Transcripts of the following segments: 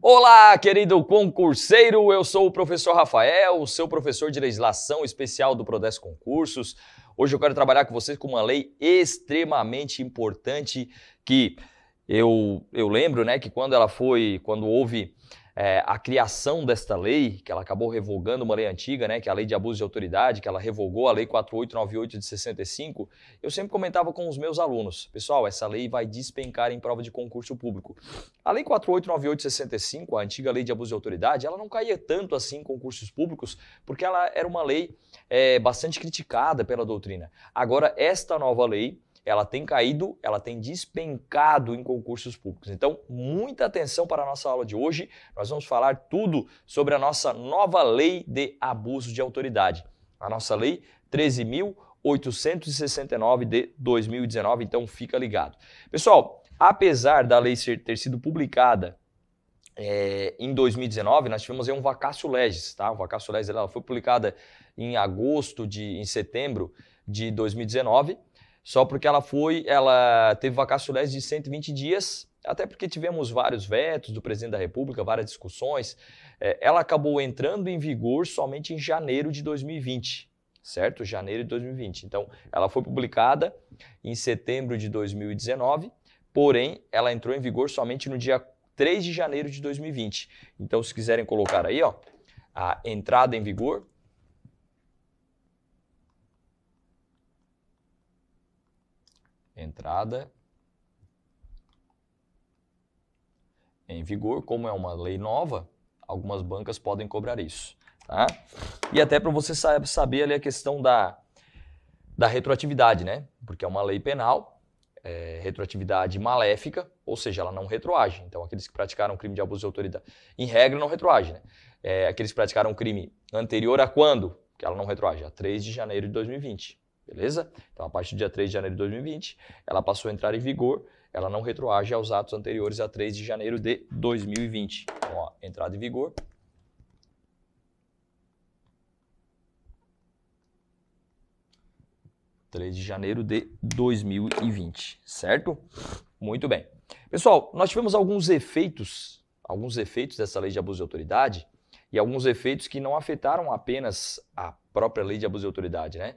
Olá, querido concurseiro, eu sou o professor Rafael, seu professor de legislação especial do Prodesc Concursos. Hoje eu quero trabalhar com vocês com uma lei extremamente importante que eu lembro, né, que quando houve a criação desta lei, que ela acabou revogando uma lei antiga, né, que é a Lei de Abuso de Autoridade, que ela revogou a Lei 4898 de 65, eu sempre comentava com os meus alunos, pessoal, essa lei vai despencar em prova de concurso público. A Lei 4898 de 65, a antiga Lei de Abuso de Autoridade, ela não caía tanto assim em concursos públicos, porque ela era uma lei bastante criticada pela doutrina. Agora, esta nova lei, ela tem caído, ela tem despencado em concursos públicos. Então, muita atenção para a nossa aula de hoje. Nós vamos falar tudo sobre a nossa nova lei de abuso de autoridade. A nossa lei 13.869 de 2019, então fica ligado. Pessoal, apesar da lei ter sido publicada em 2019, nós tivemos aí um vacatio legis, tá? O vacatio legis ela foi publicada em setembro de 2019, só porque ela teve vacatio legis de 120 dias, até porque tivemos vários vetos do presidente da República, várias discussões. Ela acabou entrando em vigor somente em janeiro de 2020, certo? Janeiro de 2020. Então, ela foi publicada em setembro de 2019, porém, ela entrou em vigor somente no dia 3 de janeiro de 2020. Então, se quiserem colocar aí, ó, a entrada em vigor. Entrada em vigor, como é uma lei nova, algumas bancas podem cobrar isso, tá? E até para você saber ali a questão da retroatividade, né? Porque é uma lei penal, retroatividade maléfica, ou seja, ela não retroage. Então, aqueles que praticaram crime de abuso de autoridade, em regra, não retroage, né? Aqueles que praticaram crime anterior a quando? Que ela não retroage, a 3 de janeiro de 2020. Beleza? Então, a partir do dia 3 de janeiro de 2020, ela passou a entrar em vigor, ela não retroage aos atos anteriores a 3 de janeiro de 2020. Então, ó, entrada em vigor. De janeiro de 2020, certo? Muito bem. Pessoal, nós tivemos alguns efeitos dessa lei de abuso de autoridade e alguns efeitos que não afetaram apenas a própria lei de abuso de autoridade, né?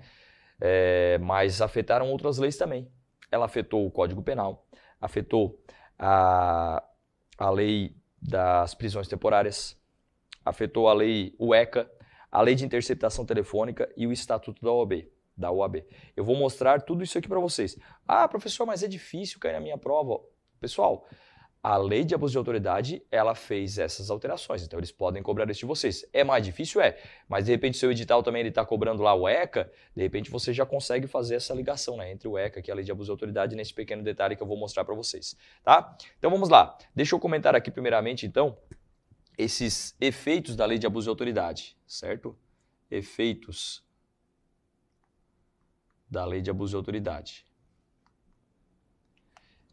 Mas afetaram outras leis também. Ela afetou o Código Penal, afetou a lei das prisões temporárias, afetou o ECA, a lei de interceptação telefônica e o Estatuto da OAB. Eu vou mostrar tudo isso aqui para vocês. Ah, professor, mas é difícil cair na minha prova. Pessoal, a lei de abuso de autoridade, ela fez essas alterações, então eles podem cobrar isso de vocês. É mais difícil? É, mas de repente seu edital também está cobrando lá o ECA, de repente você já consegue fazer essa ligação, né, entre o ECA, que é a lei de abuso de autoridade, nesse pequeno detalhe que eu vou mostrar para vocês, tá? Então vamos lá, deixa eu comentar aqui primeiramente então, esses efeitos da lei de abuso de autoridade, certo? Efeitos da lei de abuso de autoridade.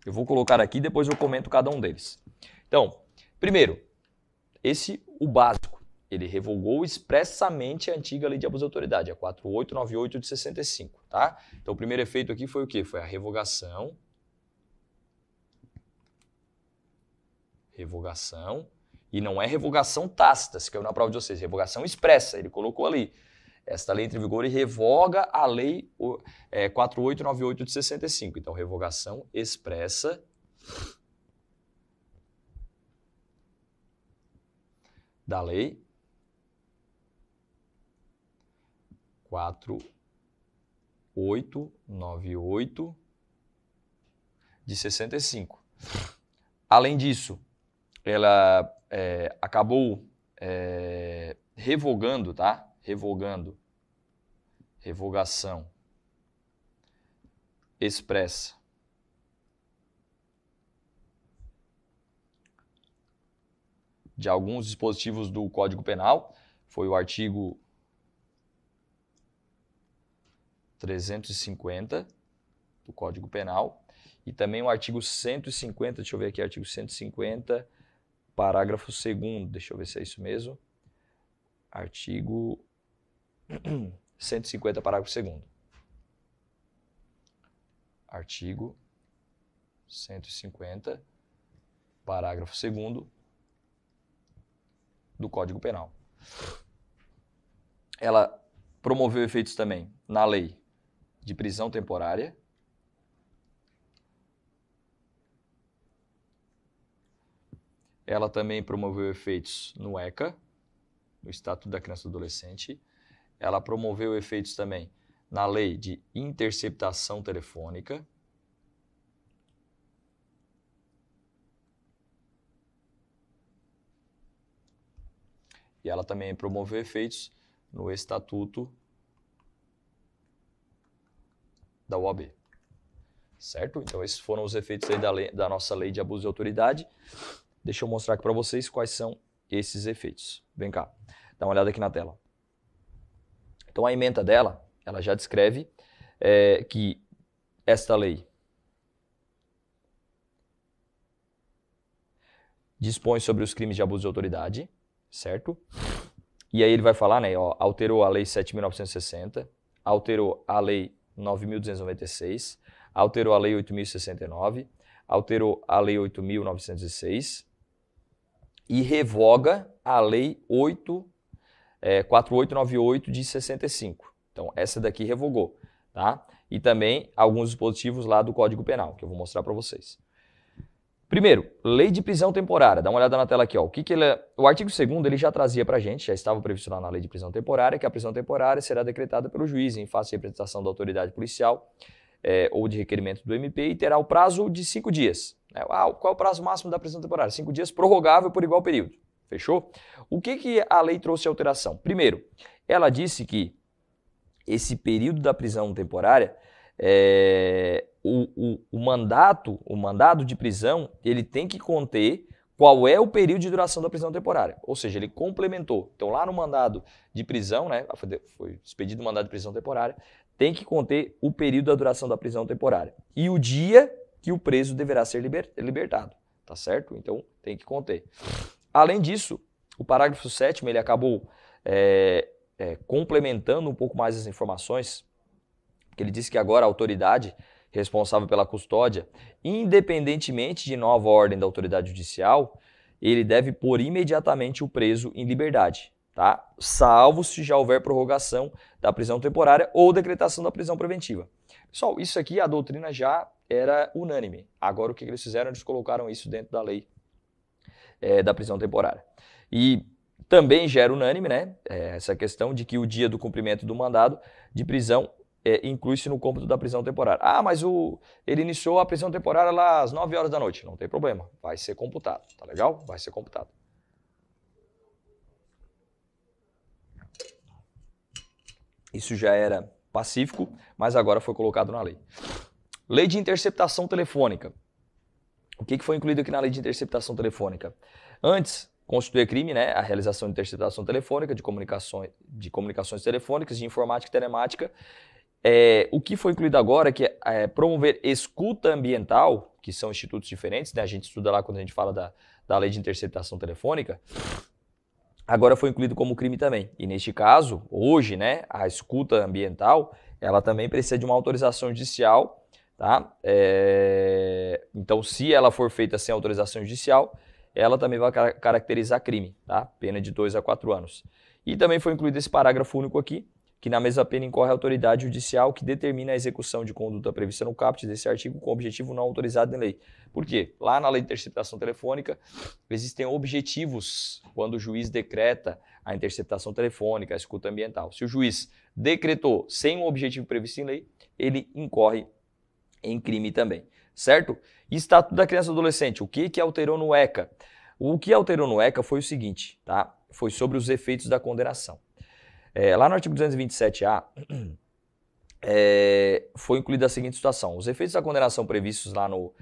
Eu vou colocar aqui e depois eu comento cada um deles. Então, primeiro, o básico, ele revogou expressamente a antiga lei de abuso de autoridade, a 4898 de 65, tá? Então, o primeiro efeito aqui foi o quê? Foi a revogação. E não é revogação tácita, se caiu na prova de vocês, revogação expressa, ele colocou ali. Esta lei entra em vigor e revoga a lei 4898 de 65. Então, revogação expressa da lei 4898 de 65. Além disso, ela acabou revogando, tá? Revogação expressa de alguns dispositivos do Código Penal, foi o artigo 350 do Código Penal e também o artigo 150, deixa eu ver aqui, artigo 150, parágrafo 2º, deixa eu ver se é isso mesmo, artigo 150, parágrafo 2º. Artigo 150, parágrafo 2º, do Código Penal. Ela promoveu efeitos também na lei de prisão temporária, ela também promoveu efeitos no ECA, no Estatuto da Criança e do Adolescente, ela promoveu efeitos também na lei de interceptação telefônica, e ela também promoveu efeitos no Estatuto da OAB. Certo? Então, esses foram os efeitos aí da nossa lei de abuso de autoridade. Deixa eu mostrar aqui para vocês quais são esses efeitos. Vem cá, dá uma olhada aqui na tela. Então, a ementa dela, ela já descreve que esta lei dispõe sobre os crimes de abuso de autoridade, certo? E aí ele vai falar, né, ó, alterou a lei 7.960, alterou a lei 9.296, alterou a lei 8.069, alterou a lei 8.906 e revoga a lei 4898 de 65. Então, essa daqui revogou, tá? E também alguns dispositivos lá do Código Penal, que eu vou mostrar para vocês. Primeiro, lei de prisão temporária. Dá uma olhada na tela aqui, ó. O artigo 2º ele já trazia para a gente, já estava previsto lá na lei de prisão temporária, que a prisão temporária será decretada pelo juiz em face de representação da autoridade policial ou de requerimento do MP e terá o prazo de 5 dias. Qual é o prazo máximo da prisão temporária? 5 dias, prorrogável por igual período. Fechou? O que a lei trouxe alteração? Primeiro, ela disse que esse período da prisão temporária, o mandado de prisão, ele tem que conter qual é o período de duração da prisão temporária. Ou seja, ele complementou. Então, lá no mandado de prisão, né, foi expedido o mandado de prisão temporária, tem que conter o período da duração da prisão temporária. E o dia que o preso deverá ser libertado. Tá certo? Então, tem que conter. Além disso, o parágrafo 7º, ele acabou complementando um pouco mais as informações, porque ele disse que agora a autoridade responsável pela custódia, independentemente de nova ordem da autoridade judicial, ele deve pôr imediatamente o preso em liberdade, tá? Salvo se já houver prorrogação da prisão temporária ou decretação da prisão preventiva. Pessoal, isso aqui a doutrina já era unânime. Agora o que eles fizeram? Eles colocaram isso dentro da lei da prisão temporária. E também já era unânime, né? Essa questão de que o dia do cumprimento do mandado de prisão inclui-se no cômputo da prisão temporária. Ah, mas ele iniciou a prisão temporária lá às 9 horas da noite. Não tem problema, vai ser computado, tá legal? Vai ser computado. Isso já era pacífico, mas agora foi colocado na lei. Lei de interceptação telefônica. O que foi incluído aqui na lei de interceptação telefônica? Antes, constituía crime, né, a realização de interceptação telefônica, de comunicações telefônicas, de informática e telemática. O que foi incluído agora é promover escuta ambiental, que são institutos diferentes, né? A gente estuda lá quando a gente fala da lei de interceptação telefônica. Agora foi incluído como crime também. E neste caso, hoje, né, a escuta ambiental, ela também precisa de uma autorização judicial, tá? Então, se ela for feita sem autorização judicial, ela também vai caracterizar crime, tá? Pena de 2 a 4 anos. E também foi incluído esse parágrafo único aqui, que na mesma pena incorre a autoridade judicial que determina a execução de conduta prevista no caput desse artigo com objetivo não autorizado em lei. Por quê? Lá na lei de interceptação telefônica, existem objetivos quando o juiz decreta a interceptação telefônica, a escuta ambiental. Se o juiz decretou sem um objetivo previsto em lei, ele incorre em crime também, certo? E Estatuto da Criança e do Adolescente, o que alterou no ECA? O que alterou no ECA foi o seguinte, tá? Foi sobre os efeitos da condenação. Lá no artigo 227A, foi incluída a seguinte situação. Os efeitos da condenação previstos lá no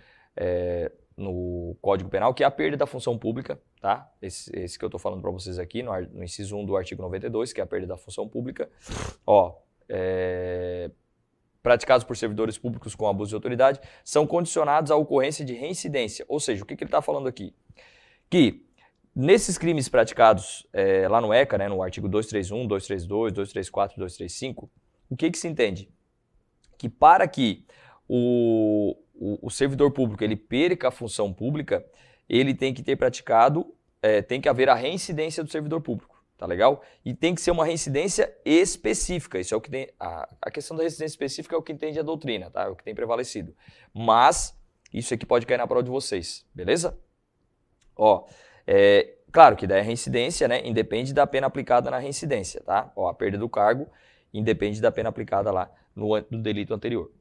Código Penal, que é a perda da função pública, tá? Esse que eu estou falando para vocês aqui, no inciso 1 do artigo 92, que é a perda da função pública. Praticados por servidores públicos com abuso de autoridade, são condicionados à ocorrência de reincidência. Ou seja, o que ele está falando aqui? Que nesses crimes praticados lá no ECA, né, no artigo 231, 232, 234 e 235, o que se entende? Que para que o servidor público ele perca a função pública, ele tem que ter praticado tem que haver a reincidência do servidor público, tá legal? E tem que ser uma reincidência específica, isso é o que tem, a questão da reincidência específica é o que entende a doutrina, tá? É o que tem prevalecido. Mas, isso aqui pode cair na prova de vocês, beleza? Ó, claro que daí a reincidência, né, independe da pena aplicada na reincidência, tá? Ó, a perda do cargo independe da pena aplicada lá no delito anterior.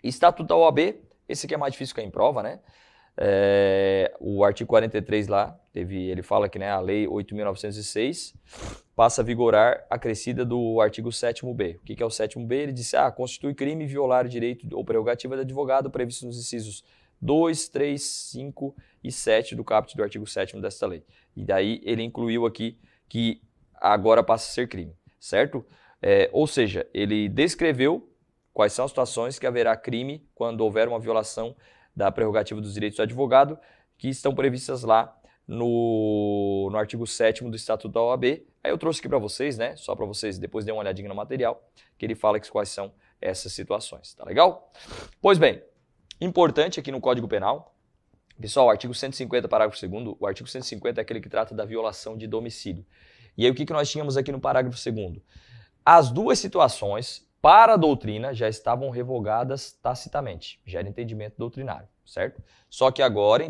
Estatuto da OAB, esse aqui é mais difícil cair em prova, né? O artigo 43 lá, ele fala que, né, a Lei 8.906 passa a vigorar acrescida do artigo 7º-B. O que é o 7º-B? Ele disse, constitui crime violar o direito ou prerrogativa do advogado previsto nos incisos 2, 3, 5 e 7 do caput do artigo 7º desta lei. E daí ele incluiu aqui que agora passa a ser crime, certo? Ou seja, ele descreveu quais são as situações que haverá crime quando houver uma violação da prerrogativa dos direitos do advogado, que estão previstas lá no artigo 7º do Estatuto da OAB. Aí eu trouxe aqui para vocês, né? Só para vocês depois darem uma olhadinha no material, que ele fala quais são essas situações, tá legal? Pois bem, importante aqui no Código Penal, pessoal, o artigo 150, parágrafo 2º, o artigo 150 é aquele que trata da violação de domicílio. E aí o que nós tínhamos aqui no parágrafo 2º? As duas situações, para a doutrina, já estavam revogadas tacitamente, já era entendimento doutrinário, certo? Só que agora,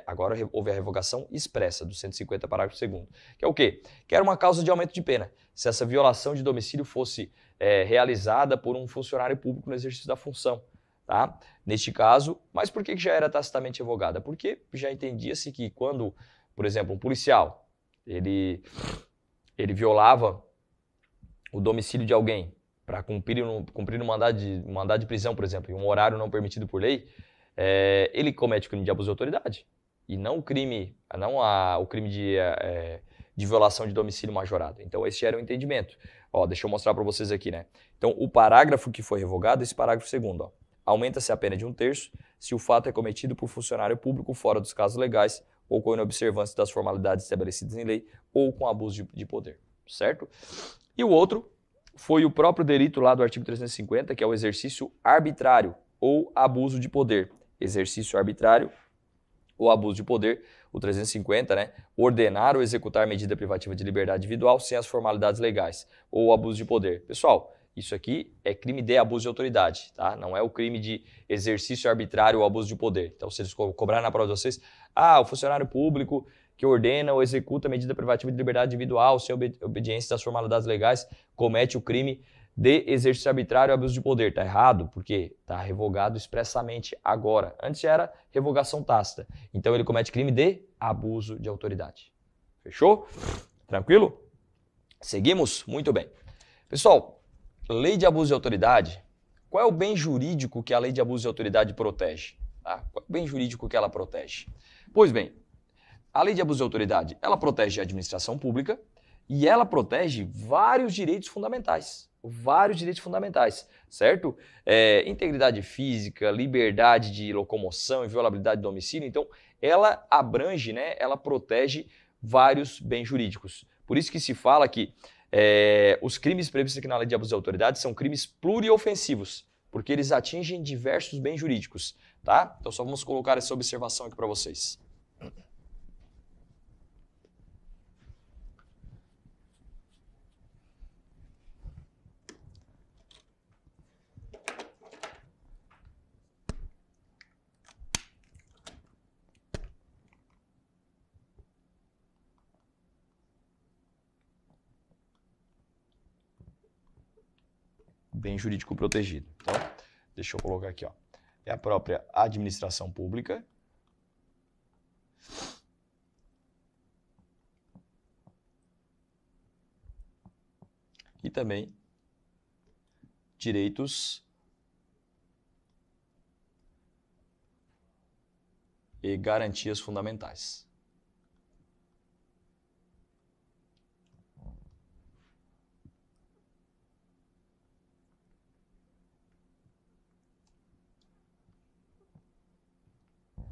agora houve a revogação expressa do 150, parágrafo 2º, que é o quê? Que era uma causa de aumento de pena, se essa violação de domicílio fosse realizada por um funcionário público no exercício da função, tá? Neste caso, mas por que já era tacitamente revogada? Porque já entendia-se que quando, por exemplo, um policial, ele violava o domicílio de alguém para cumprir um mandado de prisão, por exemplo, em um horário não permitido por lei, ele comete o crime de abuso de autoridade e não o crime de violação de domicílio majorado. Então, esse era o entendimento. Ó, deixa eu mostrar para vocês aqui, né? Então, o parágrafo que foi revogado, esse parágrafo 2º, ó, aumenta-se a pena de 1/3 se o fato é cometido por funcionário público fora dos casos legais ou com inobservância das formalidades estabelecidas em lei ou com abuso de poder, certo? E o outro foi o próprio delito lá do artigo 350, que é o exercício arbitrário ou abuso de poder. Exercício arbitrário ou abuso de poder, o 350, né? Ordenar ou executar medida privativa de liberdade individual sem as formalidades legais ou abuso de poder. Pessoal, isso aqui é crime de abuso de autoridade, tá? Não é o crime de exercício arbitrário ou abuso de poder. Então, se eles cobrarem na prova de vocês, o funcionário público que ordena ou executa medida privativa de liberdade individual sem obediência das formalidades legais comete o crime de exercício arbitrário ou abuso de poder. Está errado, porque está revogado expressamente agora. Antes era revogação tácita. Então ele comete crime de abuso de autoridade. Fechou? Tranquilo? Seguimos? Muito bem. Pessoal, lei de abuso de autoridade, qual é o bem jurídico que a lei de abuso de autoridade protege? Qual é o bem jurídico que ela protege? Pois bem, a lei de abuso de autoridade, ela protege a administração pública e ela protege vários direitos fundamentais. Vários direitos fundamentais, certo? Integridade física, liberdade de locomoção, inviolabilidade de domicílio. Então, ela abrange, né? Ela protege vários bens jurídicos. Por isso que se fala que os crimes previstos aqui na lei de abuso de autoridade são crimes pluriofensivos, porque eles atingem diversos bens jurídicos, tá? Então, só vamos colocar essa observação aqui para vocês. Bem jurídico protegido. Então, deixa eu colocar aqui, ó. É a própria administração pública. E também direitos e garantias fundamentais.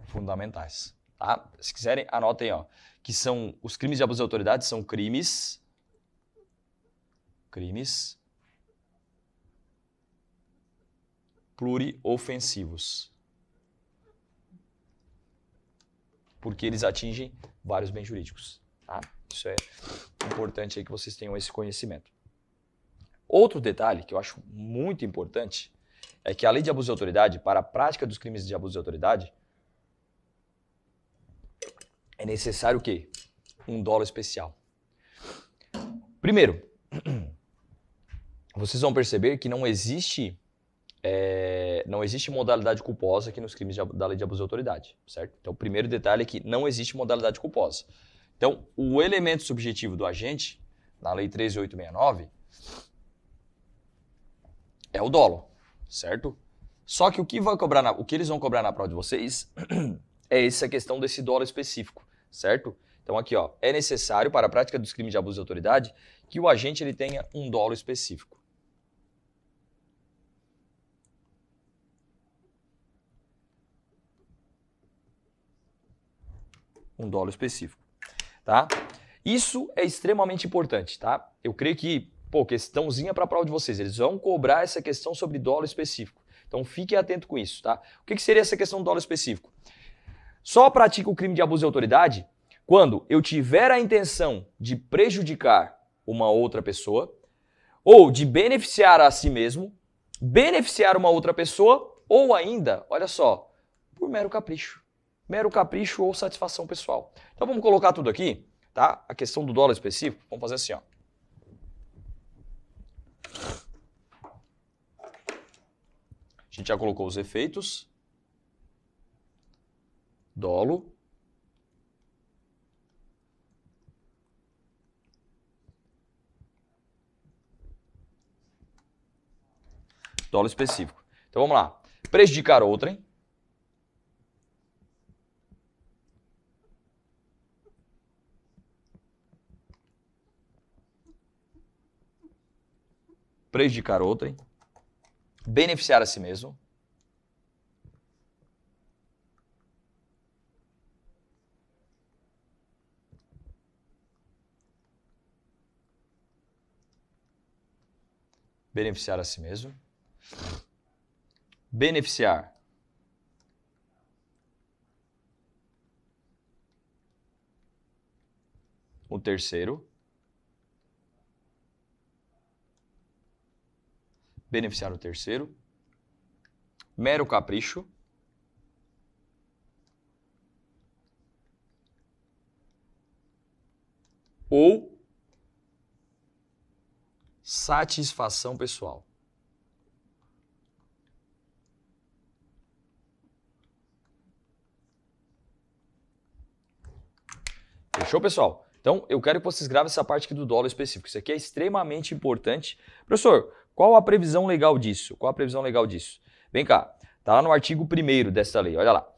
Fundamentais, tá? Se quiserem, anotem, ó, que são os crimes de abuso de autoridade são crimes pluriofensivos. porque eles atingem vários bens jurídicos. Tá? Isso é importante aí que vocês tenham esse conhecimento. Outro detalhe que eu acho muito importante é que a lei de abuso de autoridade, para a prática dos crimes de abuso de autoridade, é necessário o quê? Um dolo especial. Primeiro, vocês vão perceber que não existe modalidade culposa aqui nos crimes da lei de abuso de autoridade, certo? Então, o primeiro detalhe é que não existe modalidade culposa. Então, o elemento subjetivo do agente, na lei 13.869, é o dolo, certo? Só que o que eles vão cobrar na prova de vocês é essa questão desse dolo específico, certo? Então aqui, ó, é necessário para a prática dos crimes de abuso de autoridade que o agente ele tenha um dolo específico. Um dolo específico, tá? Isso é extremamente importante, tá? Eu creio que, questãozinha para a prova de vocês, eles vão cobrar essa questão sobre dolo específico. Então fiquem atentos com isso, tá? O que seria essa questão do dolo específico? Só pratico o crime de abuso de autoridade quando eu tiver a intenção de prejudicar uma outra pessoa ou de beneficiar a si mesmo, beneficiar uma outra pessoa ou ainda, olha só, por mero capricho. Mero capricho ou satisfação pessoal. Então vamos colocar tudo aqui, tá? A questão do dolo específico, vamos fazer assim, ó. A gente já colocou os efeitos. Dolo. Dolo específico. Então vamos lá. Prejudicar outrem. Prejudicar outrem. Beneficiar a si mesmo. Beneficiar a si mesmo. Beneficiar o terceiro. Beneficiar o terceiro. Mero capricho. Ou satisfação pessoal. Fechou, pessoal? Então, eu quero que vocês gravem essa parte aqui do dolo específico. Isso aqui é extremamente importante. Professor, qual a previsão legal disso? Qual a previsão legal disso? Vem cá, tá lá no artigo 1º desta lei, olha lá.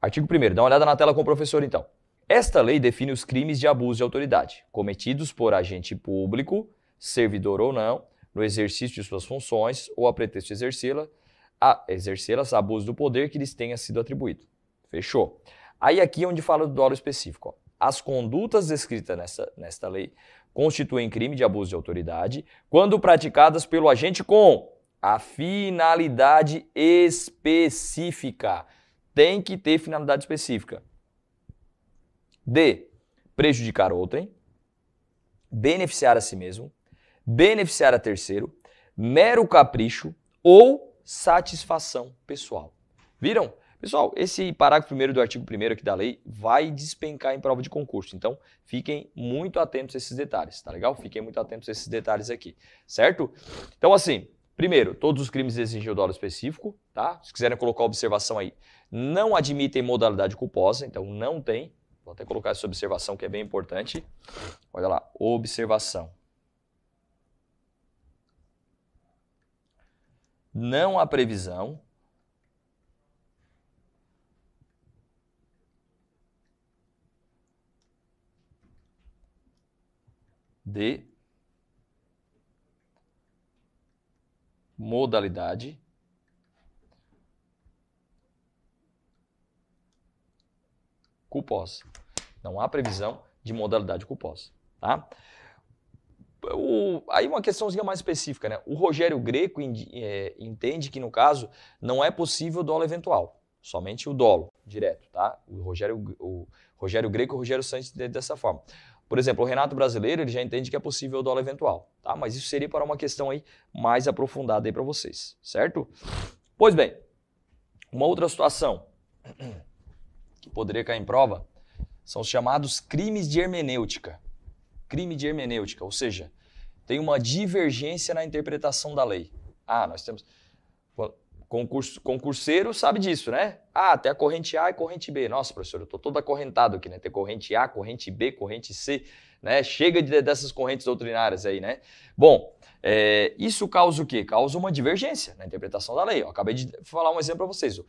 Artigo 1º, dá uma olhada na tela com o professor então. Esta lei define os crimes de abuso de autoridade, cometidos por agente público, servidor ou não, no exercício de suas funções ou a pretexto de exercê-las, abuso do poder que lhes tenha sido atribuído. Fechou? Aí aqui é onde fala do dolo específico, ó. As condutas descritas nesta lei constituem crime de abuso de autoridade quando praticadas pelo agente com a finalidade específica. Tem que ter finalidade específica. De prejudicar outrem, beneficiar a si mesmo, beneficiar a terceiro, mero capricho ou satisfação pessoal. Viram? Pessoal, esse parágrafo 1º do artigo 1º aqui da lei vai despencar em prova de concurso. Então, fiquem muito atentos a esses detalhes, tá legal? Fiquem muito atentos a esses detalhes aqui, certo? Então, assim, primeiro, todos os crimes exigem o dolo específico, tá? Se quiserem colocar observação aí, não admitem modalidade culposa, então não tem. Vou até colocar essa observação que é bem importante. Olha lá, observação. Não há previsão de modalidade culposa. Não há previsão de modalidade culposa, tá? Aí uma questãozinha mais específica, né? O Rogério Greco entende que, no caso, não é possível dolo eventual. somente o dolo, direto, tá? O Rogério Greco e o Rogério Sanches dessa forma. Por exemplo, o Renato Brasileiro, ele já entende que é possível o dolo eventual, tá? Mas isso seria para uma questão aí mais aprofundada aí para vocês, certo? Pois bem, uma outra situação que poderia cair em prova são os chamados crimes de hermenêutica. Crime de hermenêutica, ou seja, tem uma divergência na interpretação da lei. Nós temos... Concurseiro sabe disso, né? Tem a corrente A e corrente B. Nossa, professor, eu estou todo acorrentado aqui, né? Tem corrente A, corrente B, corrente C, né? Chega dessas correntes doutrinárias aí, né? Bom, isso causa o quê? Causa uma divergência na interpretação da lei. Eu acabei de falar um exemplo para vocês.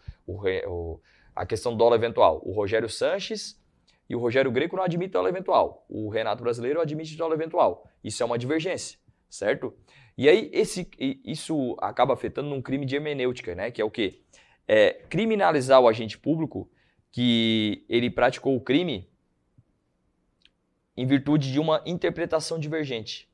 A questão do dolo eventual. O Rogério Sanches e o Rogério Greco não admitem dolo eventual. O Renato Brasileiro admite dolo eventual. Isso é uma divergência, certo? E aí, isso acaba afetando num crime de hermenêutica, né? Que é o quê? Criminalizar o agente público que ele praticou o crime em virtude de uma interpretação divergente.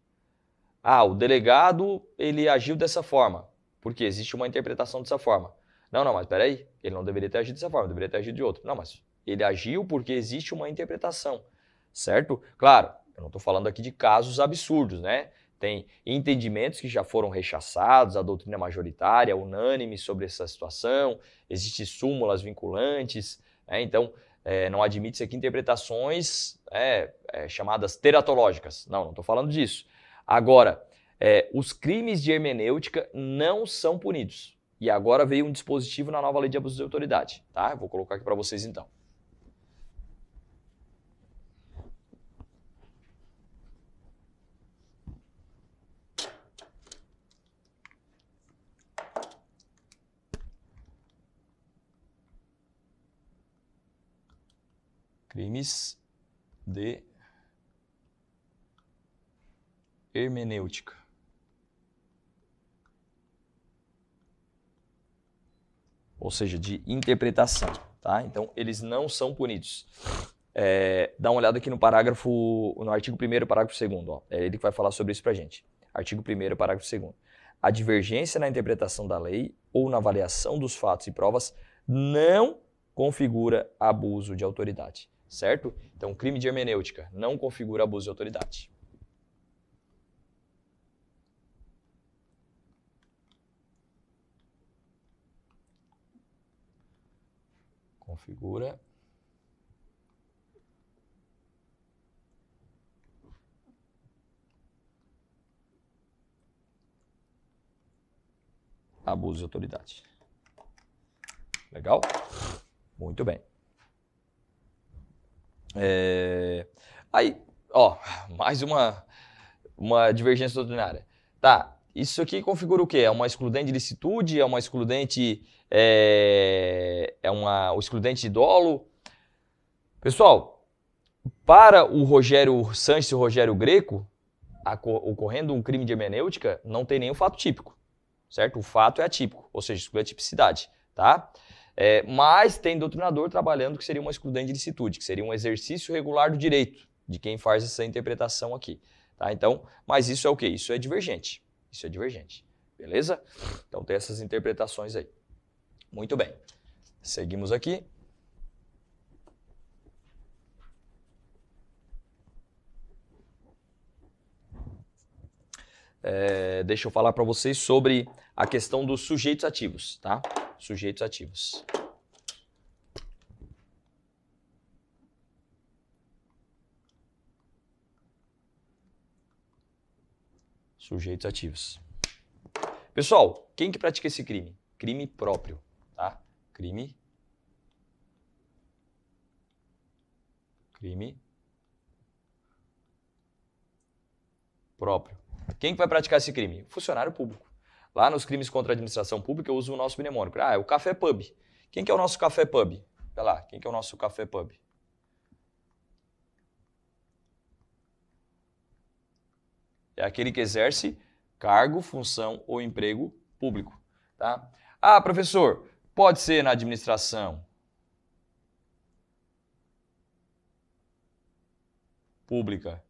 O delegado, ele agiu dessa forma, porque existe uma interpretação dessa forma. Não, mas peraí, ele não deveria ter agido dessa forma, deveria ter agido de outra. Não, mas ele agiu porque existe uma interpretação, certo? Claro, eu não estou falando aqui de casos absurdos, né? Tem entendimentos que já foram rechaçados, a doutrina majoritária, unânime sobre essa situação, existem súmulas vinculantes, né? Então não admite-se aqui interpretações chamadas teratológicas. Não estou falando disso. Agora, os crimes de hermenêutica não são punidos. E agora veio um dispositivo na nova lei de abuso de autoridade, tá? Eu vou colocar aqui para vocês então. Crimes de hermenêutica. Ou seja, de interpretação, tá? Então, eles não são punidos. Dá uma olhada aqui no artigo 1º, parágrafo 2º, ó. É ele que vai falar sobre isso pra gente. Artigo 1º, parágrafo 2º. A divergência na interpretação da lei ou na avaliação dos fatos e provas não configura abuso de autoridade, certo? Então, crime de hermenêutica não configura abuso de autoridade. Configura abuso de autoridade. Legal? Muito bem. Aí, ó, mais uma divergência doutrinária. Tá, isso aqui configura o quê? É uma excludente de licitude? É uma excludente... o excludente de dolo? Pessoal, para o Rogério Sanches e o Rogério Greco, ocorrendo um crime de hermenêutica, não tem nenhum fato típico, certo? O fato é atípico, ou seja, exclui a tipicidade, tá? Mas tem doutrinador trabalhando que seria uma excludente de licitude, que seria um exercício regular do direito de quem faz essa interpretação aqui, tá? Então, mas isso é o quê? Isso é divergente. Isso é divergente, beleza? Então tem essas interpretações aí. Muito bem. Seguimos aqui. Deixa eu falar para vocês sobre a questão dos sujeitos ativos, tá? Sujeitos ativos. Sujeitos ativos. Pessoal, quem que pratica esse crime? Crime próprio, tá? Crime próprio. Quem que vai praticar esse crime? Funcionário público. Lá nos crimes contra a administração pública eu uso o nosso mnemônico. É o Café Pub. Quem que é o nosso Café Pub? Olha lá, quem que é o nosso Café Pub? É aquele que exerce cargo, função ou emprego público, tá? Professor, pode ser na administração pública,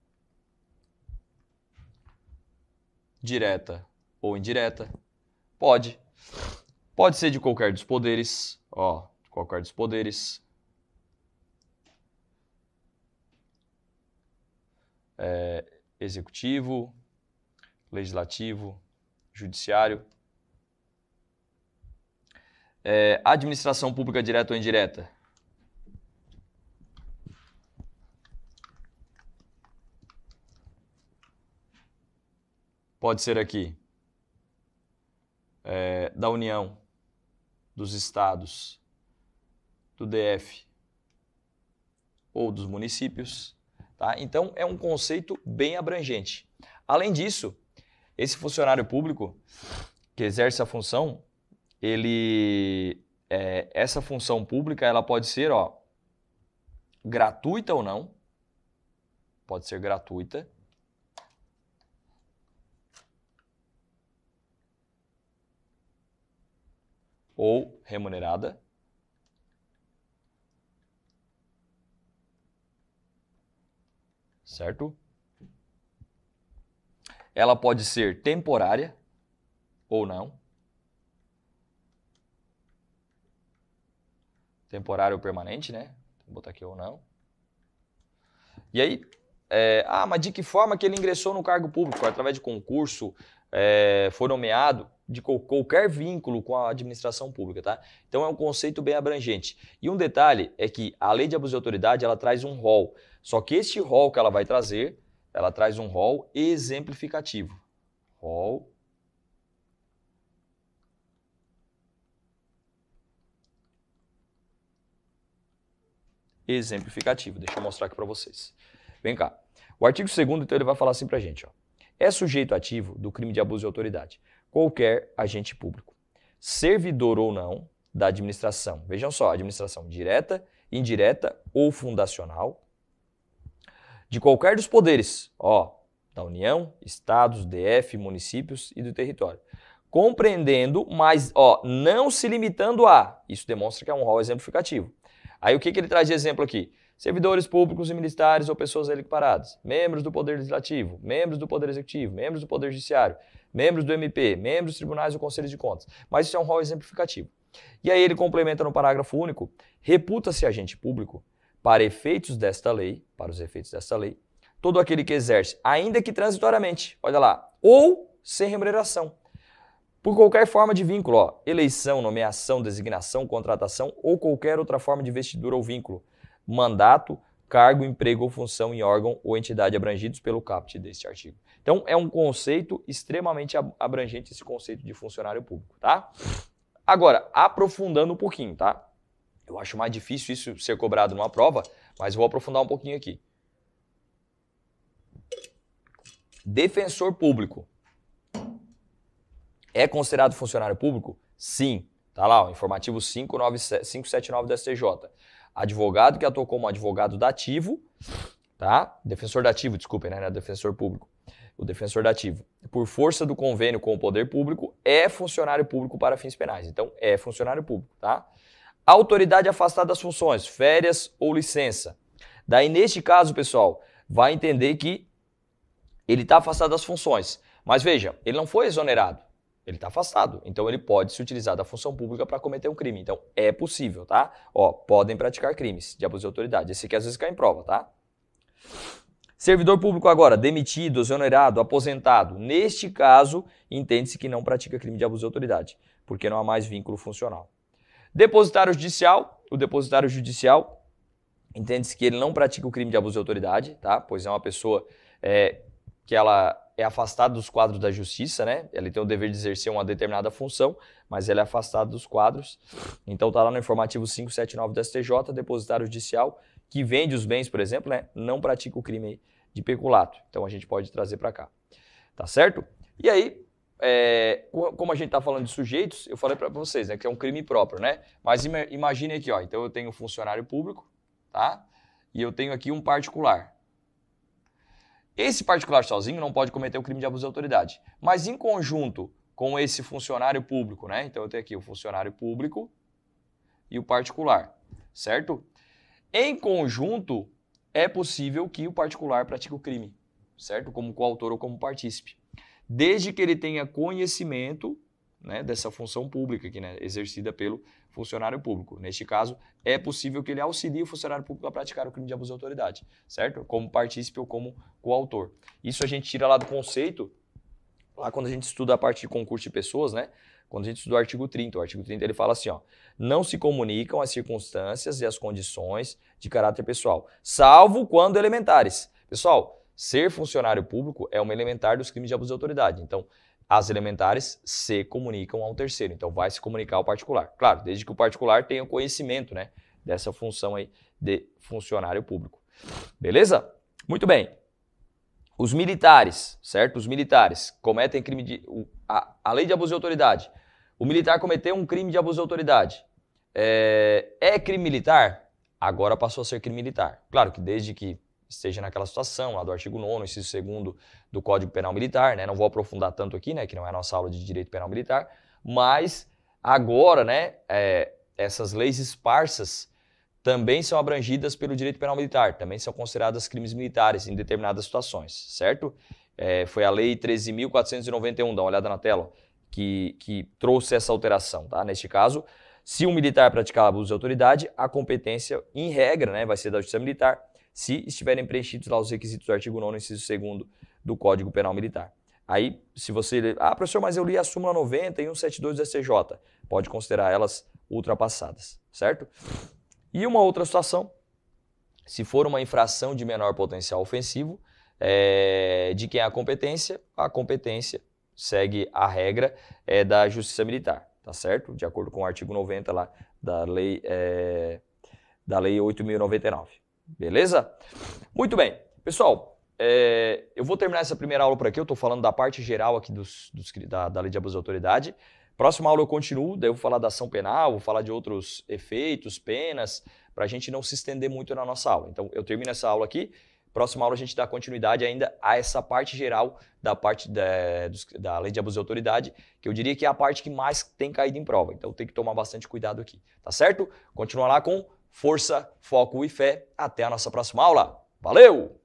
direta ou indireta? Pode. Pode ser de qualquer dos poderes, qualquer dos poderes, executivo, legislativo, judiciário, administração pública direta ou indireta. Pode ser aqui da União, dos estados, do DF ou dos municípios. Tá? Então, é um conceito bem abrangente. Além disso, esse funcionário público que exerce a função, essa função pública ela pode ser gratuita ou não. Pode ser gratuita. Ou remunerada. Certo? Ela pode ser temporária ou não. Temporária ou permanente, né? Vou botar aqui ou não. E aí, mas de que forma que ele ingressou no cargo público? Através de concurso, foi nomeado, de qualquer vínculo com a administração pública, tá? Então é um conceito bem abrangente. E um detalhe é que a lei de abuso de autoridade, ela traz um rol. Só que este rol que ela vai trazer, ela traz um rol exemplificativo. Rol exemplificativo. Deixa eu mostrar aqui para vocês. Vem cá. O artigo 2º, então, ele vai falar assim pra gente, é sujeito ativo do crime de abuso de autoridade qualquer agente público, servidor ou não da administração. Vejam só, administração direta, indireta ou fundacional, de qualquer dos poderes, da União, estados, DF, municípios e do território. Compreendendo, mas não se limitando a. Isso demonstra que é um rol exemplificativo. Aí o que ele traz de exemplo aqui? Servidores públicos e militares ou pessoas equiparadas, membros do Poder Legislativo, membros do Poder Executivo, membros do Poder Judiciário, membros do MP, membros dos tribunais ou conselhos de contas. Mas isso é um rol exemplificativo. E aí ele complementa no parágrafo único, reputa-se agente público para efeitos desta lei, todo aquele que exerce, ainda que transitoriamente, olha lá, ou sem remuneração, por qualquer forma de vínculo, eleição, nomeação, designação, contratação ou qualquer outra forma de investidura ou vínculo, mandato, cargo, emprego ou função em órgão ou entidade abrangidos pelo caput deste artigo. Então, é um conceito extremamente abrangente esse conceito de funcionário público, tá? Agora, aprofundando um pouquinho, tá? Eu acho mais difícil isso ser cobrado numa prova, mas vou aprofundar um pouquinho aqui. Defensor público é considerado funcionário público? Sim. Tá lá, informativo 579 do STJ. Advogado que atuou como advogado dativo, tá? Defensor dativo, desculpem, né? Não é defensor público. O defensor dativo, por força do convênio com o poder público, é funcionário público para fins penais. Então, é funcionário público, tá? Autoridade afastada das funções, férias ou licença. Daí, neste caso, pessoal, vai entender que ele está afastado das funções. Mas veja, ele não foi exonerado. Ele está afastado, então ele pode se utilizar da função pública para cometer um crime. Então, é possível, tá? Podem praticar crimes de abuso de autoridade. Esse aqui às vezes cai em prova, tá? Servidor público agora, demitido, exonerado, aposentado. Neste caso, entende-se que não pratica crime de abuso de autoridade, porque não há mais vínculo funcional. Depositário judicial, o depositário judicial, entende-se que ele não pratica o crime de abuso de autoridade, tá? Pois é uma pessoa que ela é afastada dos quadros da justiça, né? Ela tem o dever de exercer uma determinada função, mas ela é afastada dos quadros. Então tá lá no informativo 579 do STJ, depositário judicial, que vende os bens, por exemplo, né? Não pratica o crime de peculato. Então a gente pode trazer para cá. Tá certo? E aí, como a gente tá falando de sujeitos, eu falei para vocês, né? Que é um crime próprio, né? Mas imagine aqui, então eu tenho um funcionário público, tá? E eu tenho aqui um particular. Esse particular sozinho não pode cometer o crime de abuso de autoridade, mas em conjunto com esse funcionário público, né? Então eu tenho aqui o funcionário público e o particular, certo? Em conjunto, é possível que o particular pratique o crime, certo? Como coautor ou como partícipe, desde que ele tenha conhecimento, né, dessa função pública aqui, né, exercida pelo funcionário público. Neste caso, é possível que ele auxilie o funcionário público a praticar o crime de abuso de autoridade, certo? Como partícipe ou como coautor. Isso a gente tira lá do conceito, lá quando a gente estuda a parte de concurso de pessoas, né? Quando a gente estuda o artigo 30. O artigo 30 ele fala assim, ó, não se comunicam as circunstâncias e as condições de caráter pessoal, salvo quando elementares. Pessoal, ser funcionário público é uma elementar dos crimes de abuso de autoridade. Então, as elementares se comunicam ao terceiro. Então, vai se comunicar ao particular. Claro, desde que o particular tenha conhecimento, né, dessa função aí de funcionário público. Beleza? Muito bem. Os militares, certo? Os militares cometem crime de... A lei de abuso de autoridade. O militar cometeu um crime de abuso de autoridade. É crime militar? Agora passou a ser crime militar. Claro que desde que esteja naquela situação, lá do artigo 9º, inciso 2º do Código Penal Militar, né? Não vou aprofundar tanto aqui, né? Que não é a nossa aula de Direito Penal Militar, mas agora, né? Essas leis esparsas também são abrangidas pelo Direito Penal Militar, também são consideradas crimes militares em determinadas situações, certo? Foi a Lei 13.491, dá uma olhada na tela, que trouxe essa alteração, tá? Neste caso, se um militar praticar abuso de autoridade, a competência, em regra, né, vai ser da Justiça Militar, se estiverem preenchidos lá os requisitos do artigo 9º, inciso 2º do Código Penal Militar. Aí, se você... professor, mas eu li a súmula 90 e 172 do STJ. Pode considerar elas ultrapassadas, certo? E uma outra situação, se for uma infração de menor potencial ofensivo, de quem é a competência segue a regra da Justiça Militar, tá certo? De acordo com o artigo 90 lá da Lei 8.099. Beleza? Muito bem. Pessoal, eu vou terminar essa primeira aula por aqui. Eu estou falando da parte geral aqui da Lei de Abuso de Autoridade. Próxima aula eu continuo, daí eu vou falar da ação penal, vou falar de outros efeitos, penas, para a gente não se estender muito na nossa aula. Então, eu termino essa aula aqui. Próxima aula a gente dá continuidade ainda a essa parte geral da parte da Lei de Abuso de Autoridade, que eu diria que é a parte que mais tem caído em prova. Então, tem que tomar bastante cuidado aqui, tá certo? Continua lá com força, foco e fé. Até a nossa próxima aula. Valeu!